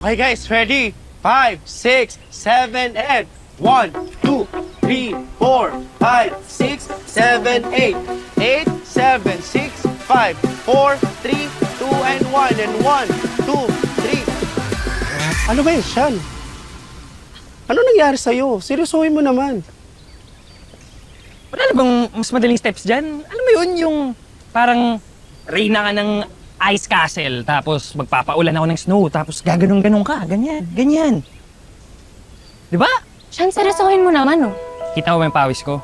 Okay guys, ready? 5, 6, 7, and 1, 2, 3, 4, 5, 6, 7, 8. 8, 7, 6, 5, 4, 3, 2, and 1. And 1, 2, 3. Ano ba yun, Sean? Ano nangyari sa'yo? Seryosohin mo naman. Wala na bang mas madaling steps dyan? Alam mo yun, yung parang reyna ka ng ice castle, tapos magpapaulan ako ng snow, tapos gaganong-ganong ka, ganyan, ganyan. Di ba? Sean, seryosohin mo naman, oh. Kita mo ba yung pawis ko?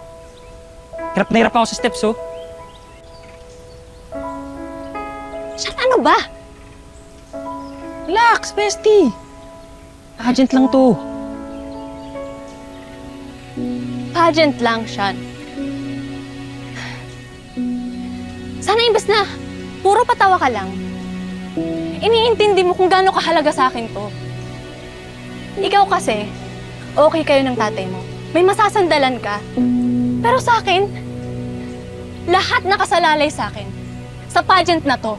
Hirap na hirap ako sa steps, oh. Sean, ano ba? Relax, bestie. Pageant lang to. Pageant lang, Sean. Sana imbes na puro patawa ka lang, iniintindi mo kung gaano kahalaga sa akin to. Ikaw kasi, okay kayo ng tatay mo. May masasandalan ka. Pero sa akin, lahat nakasalalay sa akin. Sa pageant na to.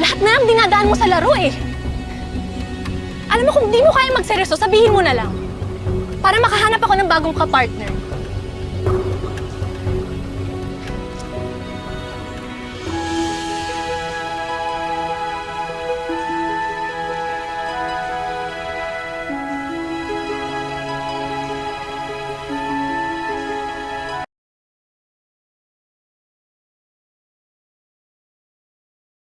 Lahat na lang dinadaan mo sa laro eh. Alam mo, kung di mo kaya magseryoso, sabihin mo na lang. Para makahanap ako ng bagong kapartner.